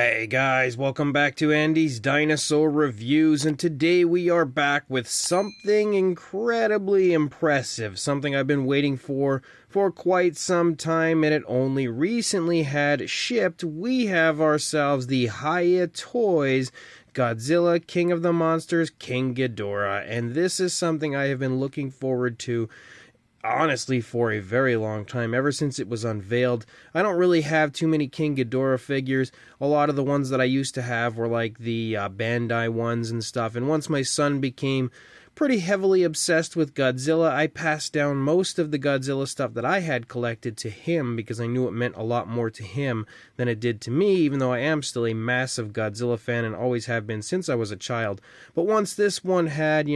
Hey guys, welcome back to Andy's Dinosaur Reviews, and today we are back with something incredibly impressive, something I've been waiting for quite some time, and it only recently had shipped. We have ourselves the Hiya Toys Godzilla, King of the Monsters, King Ghidorah, and this is something I have been looking forward to honestly for a very long time, ever since it was unveiled. I don't really have too many King Ghidorah figures. A lot of the ones that I used to have were like the Bandai ones and stuff, and once my son became pretty heavily obsessed with Godzilla, I passed down most of the Godzilla stuff that I had collected to him because I knew it meant a lot more to him than it did to me, even though I am still a massive Godzilla fan and always have been since I was a child. But once this one had,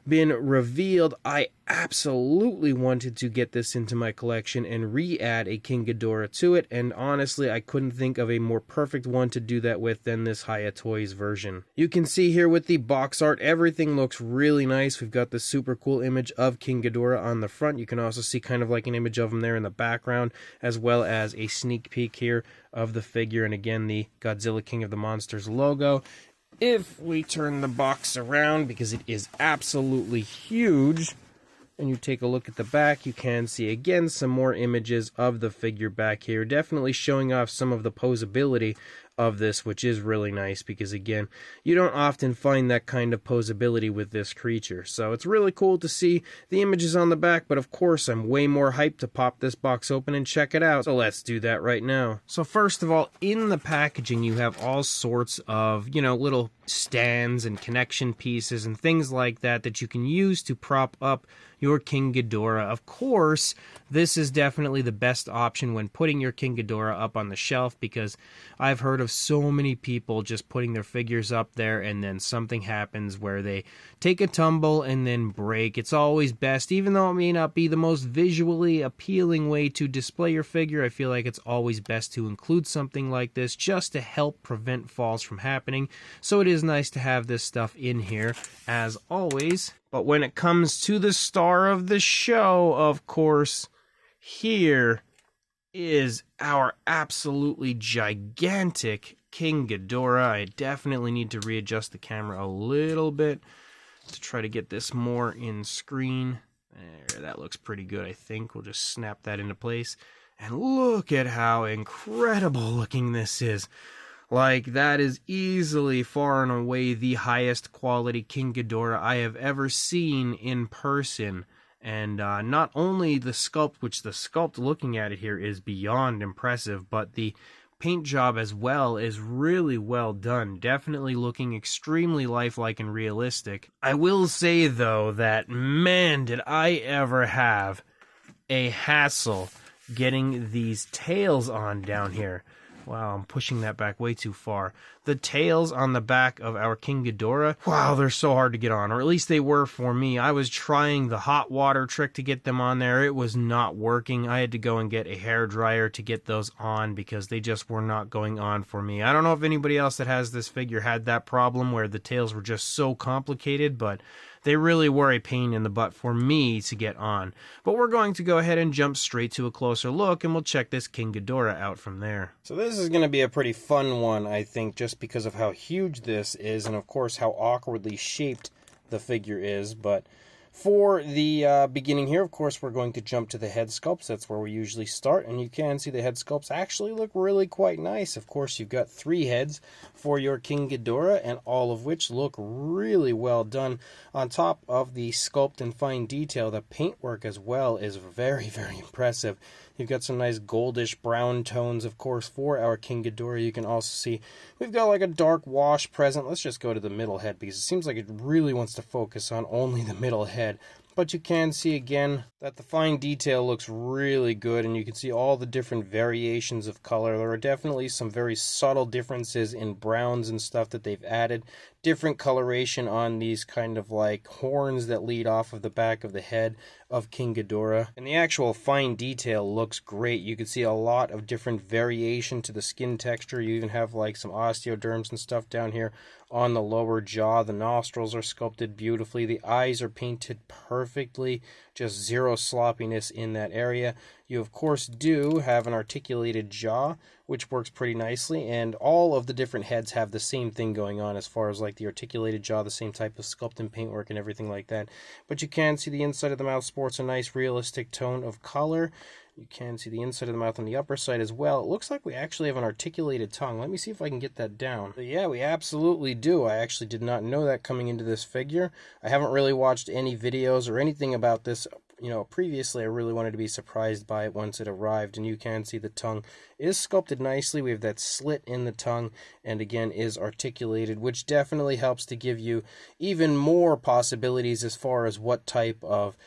been revealed, I absolutely wanted to get this into my collection and re-add a King Ghidorah to it, and honestly I couldn't think of a more perfect one to do that with than this Hiya Toys version. You can see here with the box art, everything looks really nice. We've got the super cool image of King Ghidorah on the front. You can also see kind of like an image of him there in the background, as well as a sneak peek here of the figure, and again the Godzilla King of the Monsters logo. If we turn the box around, because it is absolutely huge, and you take a look at the back, you can see again some more images of the figure back here, definitely showing off some of the posability of this, which is really nice because again, you don't often find that kind of posability with this creature. So it's really cool to see the images on the back, but of course I'm way more hyped to pop this box open and check it out. So let's do that right now. So first of all, in the packaging you have all sorts of, little stands and connection pieces and things like that that you can use to prop up your King Ghidorah. Of course, this is definitely the best option when putting your King Ghidorah up on the shelf, because I've heard of so many people just putting their figures up there and then something happens where they take a tumble and then break. It's always best, even though it may not be the most visually appealing way to display your figure, I feel like it's always best to include something like this just to help prevent falls from happening. So it is nice to have this stuff in here as always. But when it comes to the star of the show, of course, here is our absolutely gigantic King Ghidorah. I definitely need to readjust the camera a little bit to try to get this more in screen. There, that looks pretty good, I think. We'll just snap that into place. And look at how incredible looking this is. Like, that is easily far and away the highest quality King Ghidorah I have ever seen in person. And not only the sculpt, which the sculpt looking at it here is beyond impressive, but the paint job as well is really well done. Definitely looking extremely lifelike and realistic. I will say, though, that man, did I ever have a hassle getting these tails on down here. Wow, I'm pushing that back way too far. The tails on the back of our King Ghidorah, wow, they're so hard to get on, or at least they were for me. I was trying the hot water trick to get them on there. It was not working. I had to go and get a hairdryer to get those on because they just were not going on for me. I don't know if anybody else that has this figure had that problem where the tails were just so complicated, but they really were a pain in the butt for me to get on. But we're going to go ahead and jump straight to a closer look, and we'll check this King Ghidorah out from there. So this is going to be a pretty fun one, I think, just because of how huge this is, and of course how awkwardly shaped the figure is. But for the beginning here, of course, we're going to jump to the head sculpts. That's where we usually start, and you can see the head sculpts actually look really quite nice. Of course, you've got 3 heads for your King Ghidorah, and all of which look really well done. On top of the sculpt and fine detail, the paintwork as well is very, very impressive. You've got some nice goldish brown tones, of course, for our King Ghidorah. You can also see we've got like a dark wash present. Let's just go to the middle head because it seems like it really wants to focus on only the middle head. But you can see again that the fine detail looks really good, and you can see all the different variations of color. There are definitely some very subtle differences in browns and stuff that they've added. Different coloration on these kind of like horns that lead off of the back of the head of King Ghidorah. And the actual fine detail looks great. You can see a lot of different variation to the skin texture. You even have like some osteoderms and stuff down here on the lower jaw. The nostrils are sculpted beautifully. The eyes are painted perfectly. Just zero sloppiness in that area. You of course do have an articulated jaw, which works pretty nicely, and all of the different heads have the same thing going on as far as like the articulated jaw, the same type of sculpt and paintwork and everything like that. But you can see the inside of the mouth sports a nice realistic tone of color. You can see the inside of the mouth on the upper side as well. It looks like we actually have an articulated tongue. Let me see if I can get that down. But yeah, we absolutely do. I actually did not know that coming into this figure. I haven't really watched any videos or anything about this, previously. I really wanted to be surprised by it once it arrived, and you can see the tongue is sculpted nicely. We have that slit in the tongue, and again is articulated, which definitely helps to give you even more possibilities as far as what type of,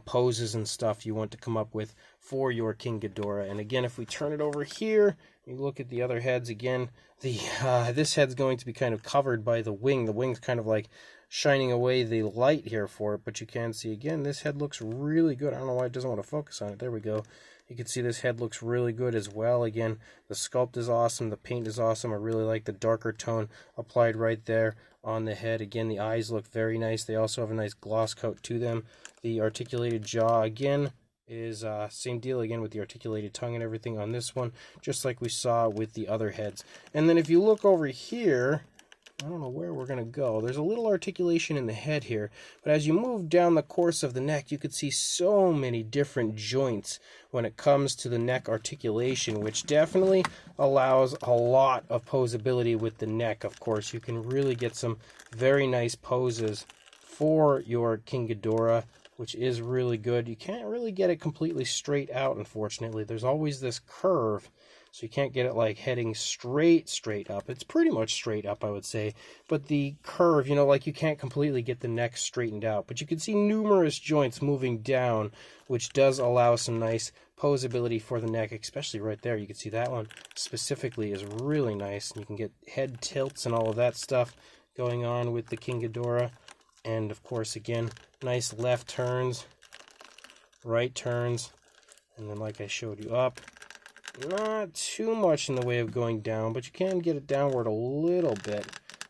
poses and stuff you want to come up with for your King Ghidorah. And again, if we turn it over here, you look at the other heads again, this head's going to be kind of covered by the wing. The wing's kind of like shining away the light here for it, but you can see again this head looks really good. I don't know why it doesn't want to focus on it. There we go. You can see this head looks really good as well. Again, the sculpt is awesome, the paint is awesome. I really like the darker tone applied right there on the head. Again, the eyes look very nice. They also have a nice gloss coat to them. The articulated jaw again is same deal again with the articulated tongue and everything on this one, just like we saw with the other heads. And then if you look over here, I don't know where we're going to go. There's a little articulation in the head here, but as you move down the course of the neck, you could see so many different joints when it comes to the neck articulation, which definitely allows a lot of posability with the neck. Of course, you can really get some very nice poses for your King Ghidorah, which is really good. You can't really get it completely straight out, unfortunately. There's always this curve, so you can't get it like heading straight up. It's pretty much straight up, I would say. But the curve, like you can't completely get the neck straightened out. But you can see numerous joints moving down, which does allow some nice posability for the neck, especially right there. You can see that one specifically is really nice. And you can get head tilts and all of that stuff going on with the King Ghidorah. And of course, again, nice left turns, right turns, and then like I showed you up, not too much in the way of going down, but you can get it downward a little bit.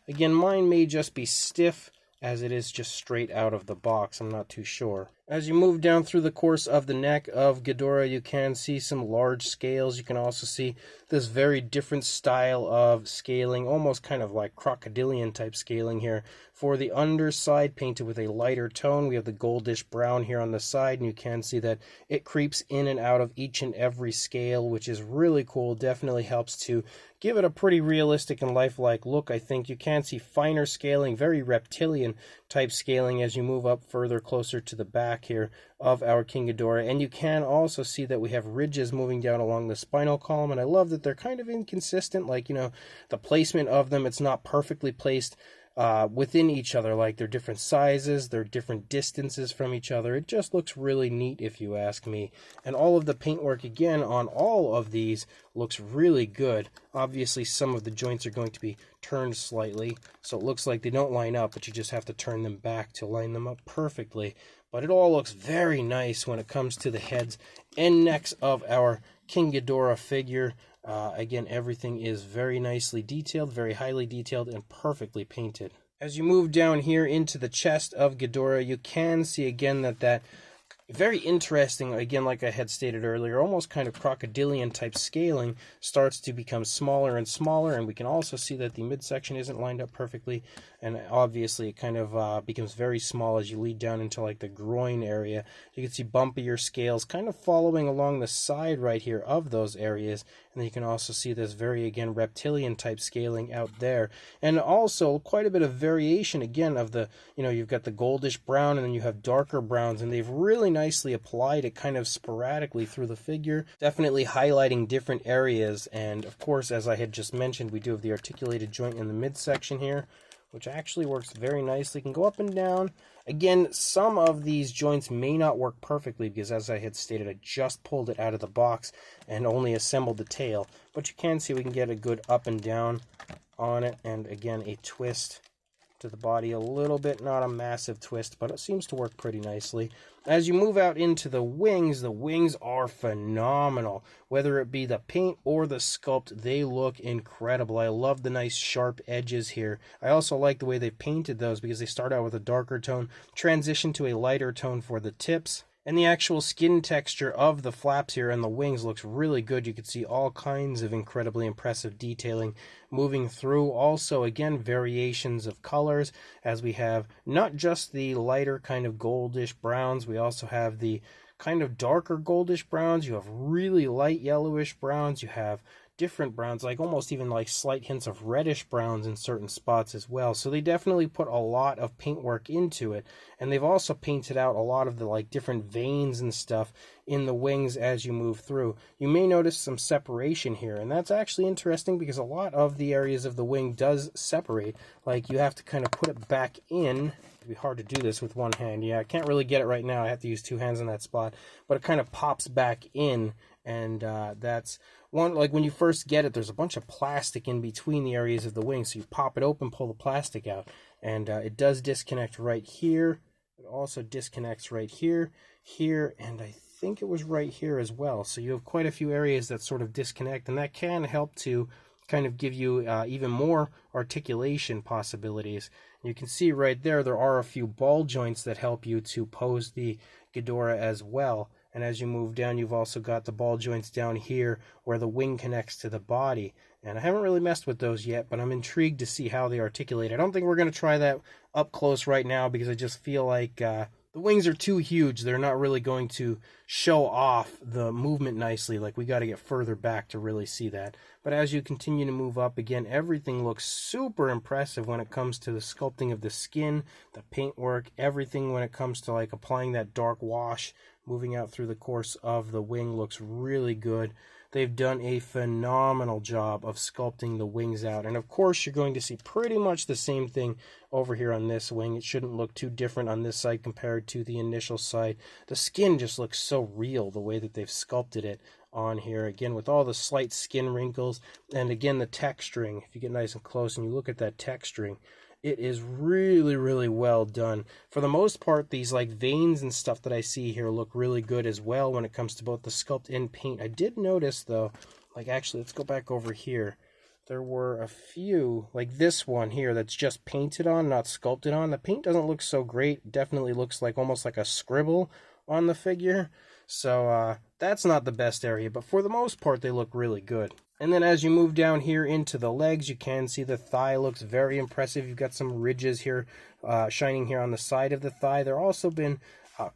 Again, mine may just be stiff as it is just straight out of the box. I'm not too sure. As you move down through the course of the neck of Ghidorah, you can see some large scales. You can also see this very different style of scaling, almost kind of like crocodilian type scaling here. For the underside, painted with a lighter tone, we have the goldish brown here on the side, and you can see that it creeps in and out of each and every scale, which is really cool. Definitely helps to give it a pretty realistic and lifelike look. I think you can see finer scaling, very reptilian type scaling as you move up further closer to the back here of our King Ghidorah. And you can also see that we have ridges moving down along the spinal column, and I love that they're kind of inconsistent, like, the placement of them, it's not perfectly placed within each other, like they're different sizes, they're different distances from each other. It just looks really neat if you ask me. And all of the paintwork again on all of these looks really good. Obviously some of the joints are going to be turned slightly, so it looks like they don't line up, but you just have to turn them back to line them up perfectly. But it all looks very nice when it comes to the heads and necks of our King Ghidorah figure. Again, everything is very nicely detailed, very highly detailed, and perfectly painted. As you move down here into the chest of Ghidorah, you can see again that very interesting, again, like I had stated earlier, almost kind of crocodilian type scaling starts to become smaller and smaller, and we can also see that the midsection isn't lined up perfectly, and obviously it kind of becomes very small as you lead down into like the groin area. You can see bumpier scales kind of following along the side right here of those areas, and then you can also see this very, again, reptilian type scaling out there, and also quite a bit of variation again of the, you've got the goldish brown and then you have darker browns, and they've really nicely applied it kind of sporadically through the figure, definitely highlighting different areas. And of course, as I had just mentioned, we do have the articulated joint in the midsection here, which actually works very nicely. It can go up and down. Again, some of these joints may not work perfectly because, as I had stated, I just pulled it out of the box and only assembled the tail, but you can see we can get a good up and down on it, and again a twist to the body a little bit, not a massive twist, but it seems to work pretty nicely. As you move out into the wings are phenomenal. Whether it be the paint or the sculpt, they look incredible. I love the nice sharp edges here. I also like the way they painted those because they start out with a darker tone, transition to a lighter tone for the tips, And the actual skin texture of the flaps here and the wings looks really good. You can see all kinds of incredibly impressive detailing moving through. Also, again, variations of colors, as we have not just the lighter kind of goldish browns, we also have the kind of darker goldish browns. You have really light yellowish browns. You have different browns, like almost even like slight hints of reddish browns in certain spots as well. So they definitely put a lot of paintwork into it, and they've also painted out a lot of the like different veins and stuff in the wings as you move through. You may notice some separation here, and that's actually interesting because a lot of the areas of the wing does separate. Like you have to kind of put it back in. It'd be hard to do this with one hand. Yeah, I can't really get it right now. I have to use two hands on that spot, but it kind of pops back in, and that's one, like when you first get it, there's a bunch of plastic in between the areas of the wing, so you pop it open, pull the plastic out, and it does disconnect right here. It also disconnects right here, here, and I think it was right here as well. So you have quite a few areas that sort of disconnect, and that can help to kind of give you even more articulation possibilities. You can see right there, there are a few ball joints that help you to pose the Ghidorah as well. And as you move down, you've also got the ball joints down here where the wing connects to the body. And I haven't really messed with those yet, but I'm intrigued to see how they articulate. I don't think we're going to try that up close right now because I just feel like the wings are too huge. They're not really going to show off the movement nicely. Like, we got to get further back to really see that. But as you continue to move up, again, everything looks super impressive when it comes to the sculpting of the skin, the paintwork, everything when it comes to like applying that dark wash, moving out through the course of the wing looks really good. They've done a phenomenal job of sculpting the wings out. And of course, you're going to see pretty much the same thing over here on this wing. It shouldn't look too different on this side compared to the initial side. The skin just looks so real, the way that they've sculpted it on here. Again, with all the slight skin wrinkles. And again, the texturing. If you get nice and close and you look at that texturing, it is really, really well done. For the most part, these like veins and stuff that I see here look really good as well when it comes to both the sculpt and paint. I did notice though, like actually, let's go back over here. There were a few, like this one here that's just painted on, not sculpted on. The paint doesn't look so great. It definitely looks like almost like a scribble on the figure. So that's not the best area, but for the most part, they look really good. And then as you move down here into the legs, you can see the thigh looks very impressive. You've got some ridges here shining here on the side of the thigh. They're also been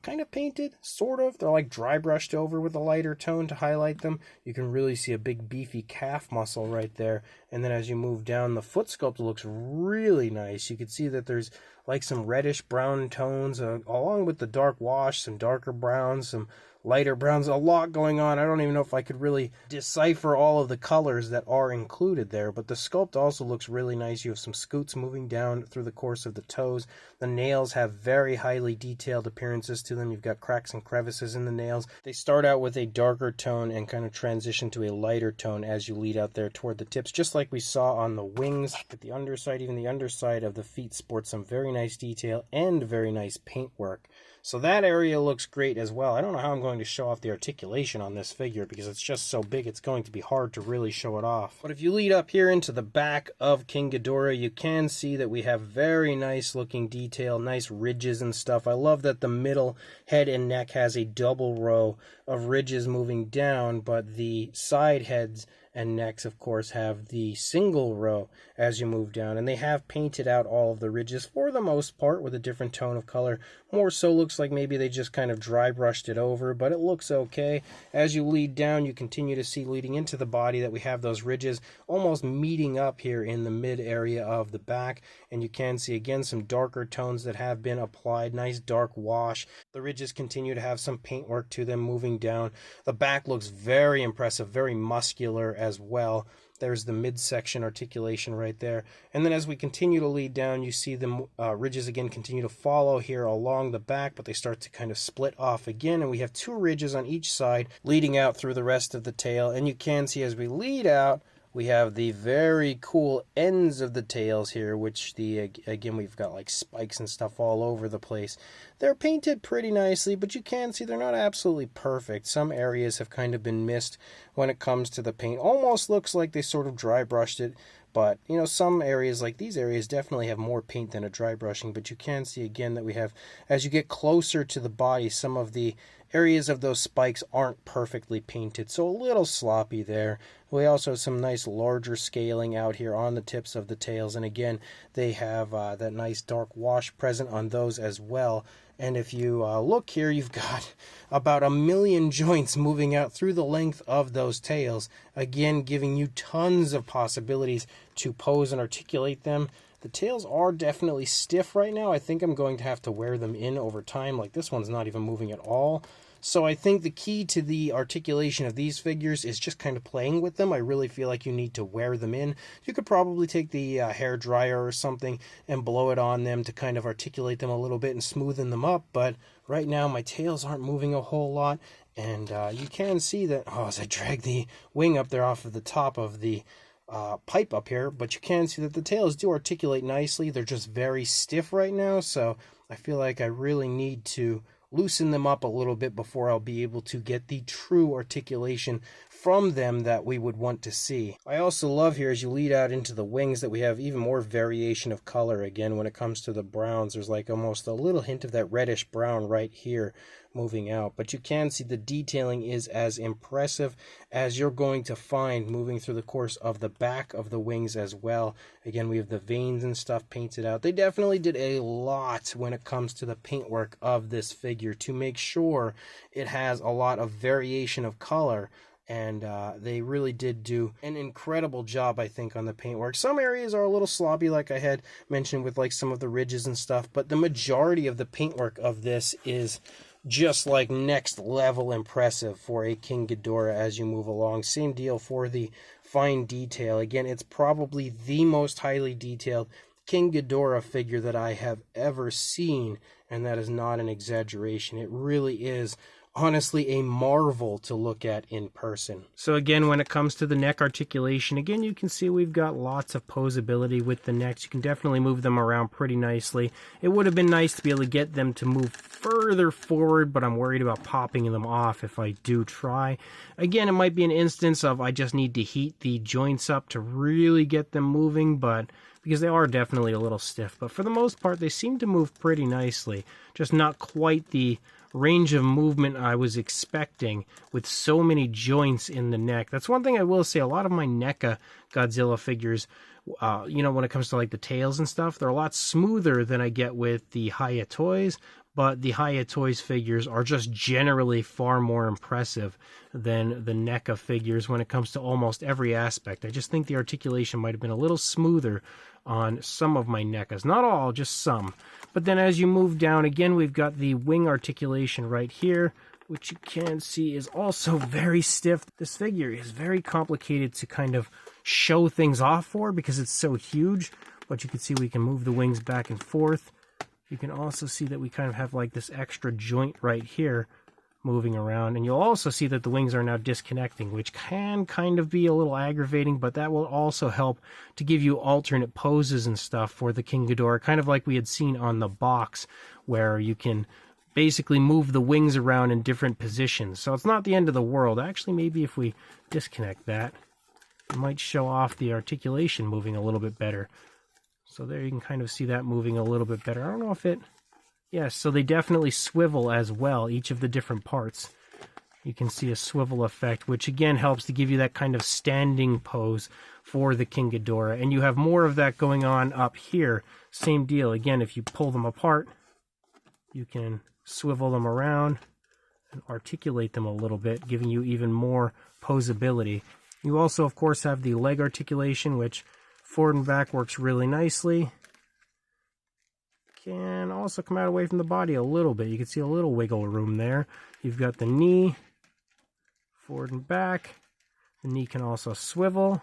kind of painted, sort of. They're like dry brushed over with a lighter tone to highlight them. You can really see a big beefy calf muscle right there. And then as you move down, the foot sculpt looks really nice. You can see that there's like some reddish brown tones along with the dark wash, some darker browns, some lighter browns, a lot going on. I don't even know if I could really decipher all of the colors that are included there, but the sculpt also looks really nice. You have some scoots moving down through the course of the toes. The nails have very highly detailed appearances to them. You've got cracks and crevices in the nails. They start out with a darker tone and kind of transition to a lighter tone as you lead out there toward the tips, just like we saw on the wings. At the underside, even the underside of the feet sports some very nice detail and very nice paintwork. So that area looks great as well. I don't know how I'm going to show off the articulation on this figure because it's just so big it's going to be hard to really show it off. But if you lead up here into the back of King Ghidorah, you can see that we have very nice looking detail, nice ridges and stuff. I love that the middle head and neck has a double row of ridges moving down, but the side heads and necks, of course, have the single row as you move down. And they have painted out all of the ridges for the most part with a different tone of color. More so looks like maybe they just kind of dry brushed it over, but it looks okay. As you lead down, you continue to see leading into the body that we have those ridges almost meeting up here in the mid area of the back. And you can see again some darker tones that have been applied. Nice dark wash. The ridges continue to have some paintwork to them moving down. The back looks very impressive, very muscular as well. There's the midsection articulation right there. And then as we continue to lead down, you see the ridges again continue to follow here along the back, but they start to kind of split off again. And we have two ridges on each side leading out through the rest of the tail. And you can see as we lead out, we have the very cool ends of the tails here, which again, we've got like spikes and stuff all over the place. They're painted pretty nicely, but you can see they're not absolutely perfect. Some areas have kind of been missed when it comes to the paint. Almost looks like they sort of dry brushed it, But, you know, some areas like these areas definitely have more paint than a dry brushing. But you can see again that we have, as you get closer to the body, some of the areas of those spikes aren't perfectly painted. So a little sloppy there. We also have some nice larger scaling out here on the tips of the tails. And again, they have that nice dark wash present on those as well. And if you look here, you've got about 1 million joints moving out through the length of those tails. Again, giving you tons of possibilities to pose and articulate them. The tails are definitely stiff right now. I think I'm going to have to wear them in over time. Like this one's not even moving at all. So I think the key to the articulation of these figures is just kind of playing with them. I really feel like you need to wear them in. You could probably take the hair dryer or something and blow it on them to kind of articulate them a little bit and smoothen them up. But right now my tails aren't moving a whole lot. And you can see that, as I drag the wing up there off of the top of the pipe up here, but you can see that the tails do articulate nicely. They're just very stiff right now. So I feel like I really need to loosen them up a little bit before I'll be able to get the true articulation from them that we would want to see. I also love here as you lead out into the wings that we have even more variation of color. Again, when it comes to the browns, there's like almost a little hint of that reddish brown right here moving out. But you can see the detailing is as impressive as you're going to find moving through the course of the back of the wings as well. Again, we have the veins and stuff painted out. They definitely did a lot when it comes to the paintwork of this figure to make sure it has a lot of variation of color. And they really did do an incredible job, I think, on the paintwork. Some areas are a little sloppy, like I had mentioned with like some of the ridges and stuff, but the majority of the paintwork of this is just like next level impressive for a King Ghidorah as you move along. Same deal for the fine detail. Again, it's probably the most highly detailed King Ghidorah figure that I have ever seen, and that is not an exaggeration. It really is honestly a marvel to look at in person. So again, when it comes to the neck articulation, again, you can see we've got lots of posability with the necks. You can definitely move them around pretty nicely. It would have been nice to be able to get them to move further forward, but I'm worried about popping them off if I do try. Again, it might be an instance of I just need to heat the joints up to really get them moving, but because they are definitely a little stiff. But for the most part, they seem to move pretty nicely. Just not quite the range of movement I was expecting with so many joints in the neck. That's one thing I will say. A lot of my NECA Godzilla figures, you know, when it comes to like the tails and stuff, they're a lot smoother than I get with the Hiya Toys. But the Hiya Toys figures are just generally far more impressive than the NECA figures when it comes to almost every aspect. I just think the articulation might have been a little smoother on some of my NECAs. Not all, just some. But then as you move down, again, we've got the wing articulation right here, which you can see is also very stiff. This figure is very complicated to kind of show things off for because it's so huge. But you can see we can move the wings back and forth. You can also see that we kind of have like this extra joint right here moving around. And you'll also see that the wings are now disconnecting, which can kind of be a little aggravating, but that will also help to give you alternate poses and stuff for the King Ghidorah, kind of like we had seen on the box, where you can basically move the wings around in different positions. So it's not the end of the world. Actually, maybe if we disconnect that, it might show off the articulation moving a little bit better. So there you can kind of see that moving a little bit better. I don't know if it... Yes, so they definitely swivel as well, each of the different parts. You can see a swivel effect, which again helps to give you that kind of standing pose for the King Ghidorah. And you have more of that going on up here. Same deal. Again, if you pull them apart, you can swivel them around and articulate them a little bit, giving you even more posability. You also, of course, have the leg articulation, which forward and back works really nicely. Can also come out away from the body a little bit. You can see a little wiggle room there. You've got the knee, forward and back. The knee can also swivel.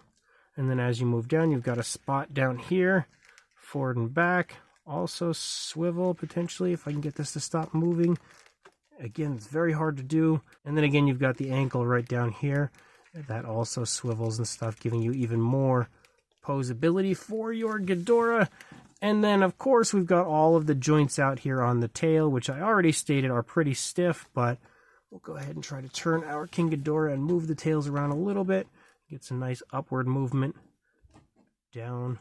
And then as you move down, you've got a spot down here, forward and back. Also swivel, potentially, if I can get this to stop moving. Again, it's very hard to do. And then again, you've got the ankle right down here. That also swivels and stuff, giving you even more posability for your Ghidorah. And then, of course, we've got all of the joints out here on the tail, which I already stated are pretty stiff, but we'll go ahead and try to turn our King Ghidorah and move the tails around a little bit. Get some nice upward movement. down,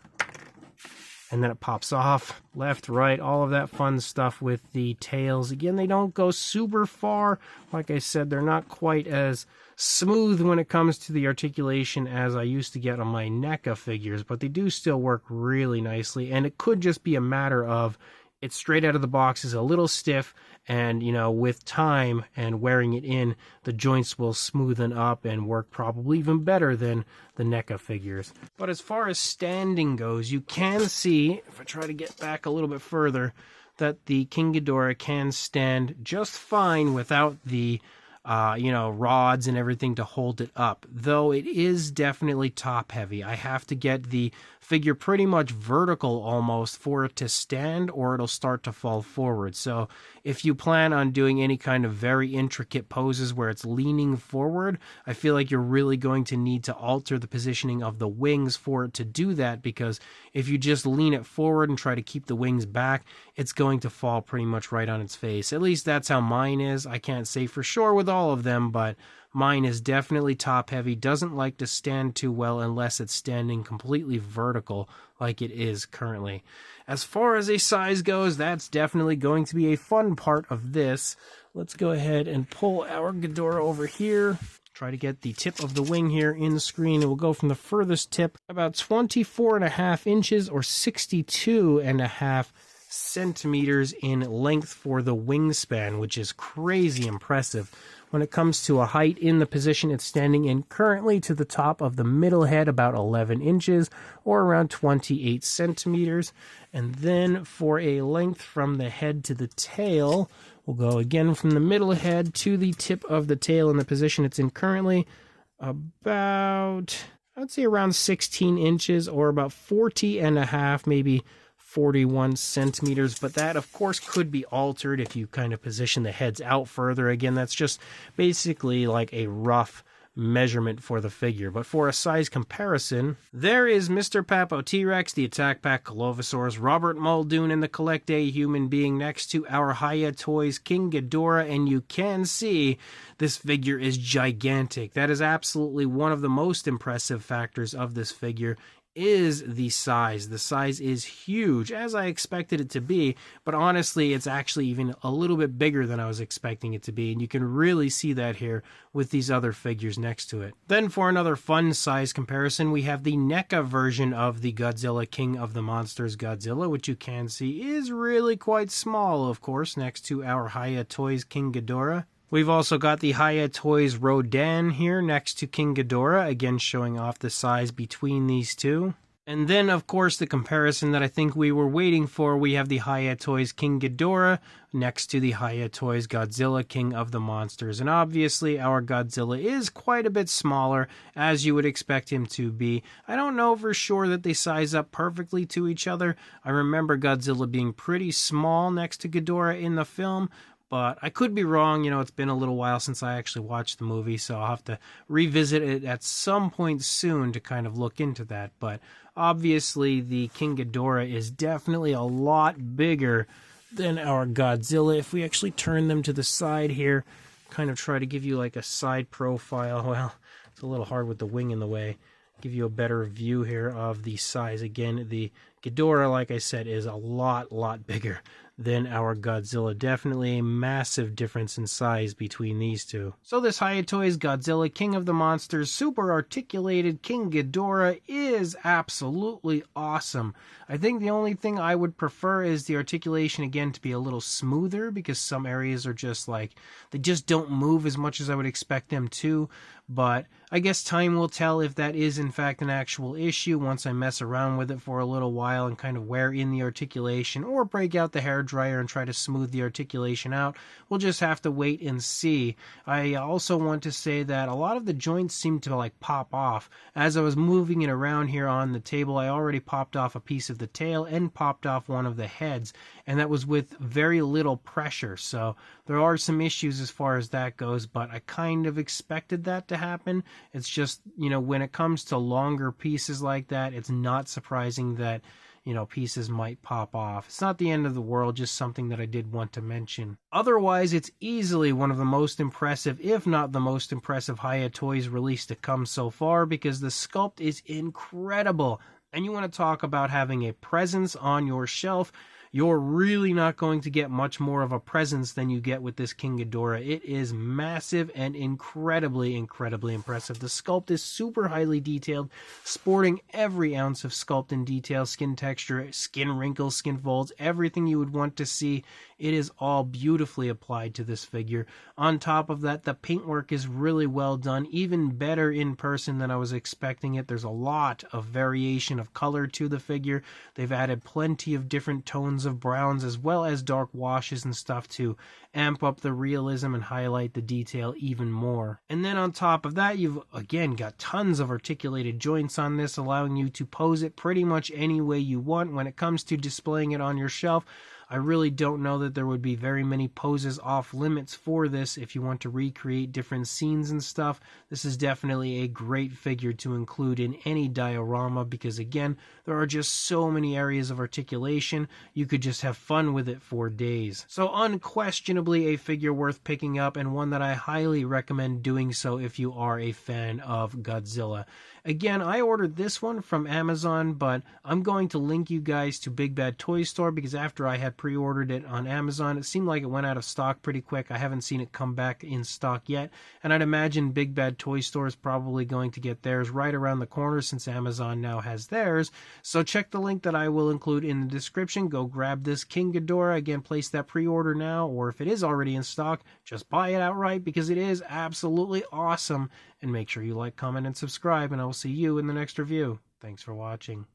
and then it pops off, left, right, all of that fun stuff with the tails. Again, they don't go super far. Like I said, they're not quite as smooth when it comes to the articulation as I used to get on my NECA figures, but they do still work really nicely, and it could just be a matter of it's straight out of the box is a little stiff, and with time and wearing it in, the joints will smoothen up and work probably even better than the NECA figures. But as far as standing goes, you can see, if I try to get back a little bit further, that the King Ghidorah can stand just fine without the rods and everything to hold it up, though it is definitely top heavy. I have to get the figure pretty much vertical almost for it to stand, or it'll start to fall forward. So if you plan on doing any kind of very intricate poses where it's leaning forward, I feel like you're really going to need to alter the positioning of the wings for it to do that, because if you just lean it forward and try to keep the wings back, it's going to fall pretty much right on its face. At least that's how mine is. I can't say for sure with all of them, but mine is definitely top heavy, doesn't like to stand too well unless it's standing completely vertical like it is currently. As far as a size goes, that's definitely going to be a fun part of this. Let's go ahead and pull our Ghidorah over here. Try to get the tip of the wing here in the screen, and we'll go from the furthest tip about 24.5 inches or 62.5 centimeters in length for the wingspan, which is crazy impressive. When it comes to a height in the position it's standing in currently, to the top of the middle head, about 11 inches or around 28 centimeters. And then for a length from the head to the tail, we'll go again from the middle head to the tip of the tail in the position it's in currently, about, I'd say around 16 inches or about 40.5, maybe 41 centimeters, but that of course could be altered if you kind of position the heads out further. Again, that's just basically like a rough measurement for the figure. But for a size comparison, there is Mr. Papo T-Rex, the Attack Pack Colovosaurus, Robert Muldoon, and the Collect A Human Being next to our Hiya Toys King Ghidorah, and you can see this figure is gigantic. That is absolutely one of the most impressive factors of this figure, is the size. The size is huge, as I expected it to be, but honestly, it's actually even a little bit bigger than I was expecting it to be, and you can really see that here with these other figures next to it. Then for another fun size comparison, we have the NECA version of the Godzilla King of the Monsters Godzilla, which you can see is really quite small, of course, next to our Hiya Toys King Ghidorah. We've also got the Hiya Toys Rodan here next to King Ghidorah, again showing off the size between these two. And then, of course, the comparison that I think we were waiting for, we have the Hiya Toys King Ghidorah next to the Hiya Toys Godzilla King of the Monsters. And obviously, our Godzilla is quite a bit smaller, as you would expect him to be. I don't know for sure that they size up perfectly to each other. I remember Godzilla being pretty small next to Ghidorah in the film, but I could be wrong. It's been a little while since I actually watched the movie, so I'll have to revisit it at some point soon to kind of look into that. But obviously, the King Ghidorah is definitely a lot bigger than our Godzilla. If we actually turn them to the side here, kind of try to give you like a side profile. Well, it's a little hard with the wing in the way. Give you a better view here of the size. Again, the Ghidorah, like I said, is a lot bigger than our Godzilla. Definitely a massive difference in size between these two. So this Hiya Toys Godzilla King of the Monsters super articulated King Ghidorah is absolutely awesome. I think the only thing I would prefer is the articulation again to be a little smoother, because some areas are just like, they just don't move as much as I would expect them to. But I guess time will tell if that is in fact an actual issue once I mess around with it for a little while and kind of wear in the articulation or break out the hairdryer and try to smooth the articulation out. We'll just have to wait and see. I also want to say that a lot of the joints seem to like pop off. As I was moving it around here on the table, I already popped off a piece of the tail and popped off one of the heads, and that was with very little pressure. So there are some issues as far as that goes, but I kind of expected that to happen. It's just, when it comes to longer pieces like that, it's not surprising that, pieces might pop off. It's not the end of the world, just something that I did want to mention. Otherwise, it's easily one of the most impressive, if not the most impressive Hiya Toys release to come so far, because the sculpt is incredible. and you want to talk about having a presence on your shelf, you're really not going to get much more of a presence than you get with this King Ghidorah. It is massive and incredibly, incredibly impressive. The sculpt is super highly detailed, sporting every ounce of sculpt and detail, skin texture, skin wrinkles, skin folds, everything you would want to see. It is all beautifully applied to this figure. On top of that, the paintwork is really well done, even better in person than I was expecting it. There's a lot of variation of color to the figure. They've added plenty of different tones of browns as well as dark washes and stuff to amp up the realism and highlight the detail even more. And then on top of that, you've again got tons of articulated joints on this, allowing you to pose it pretty much any way you want. When it comes to displaying it on your shelf, I really don't know that there would be very many poses off limits for this if you want to recreate different scenes and stuff. This is definitely a great figure to include in any diorama because, again, there are just so many areas of articulation. You could just have fun with it for days. So unquestionably a figure worth picking up, and one that I highly recommend doing so if you are a fan of Godzilla. Again, I ordered this one from Amazon, but I'm going to link you guys to Big Bad Toy Store because after I had pre-ordered it on Amazon, it seemed like it went out of stock pretty quick. I haven't seen it come back in stock yet, and I'd imagine Big Bad Toy Store is probably going to get theirs right around the corner since Amazon now has theirs. So check the link that I will include in the description. Go grab this King Ghidorah. Again, place that pre-order now, or if it is already in stock, just buy it outright because it is absolutely awesome. And make sure you like, comment, and subscribe, and I will see you in the next review. Thanks for watching.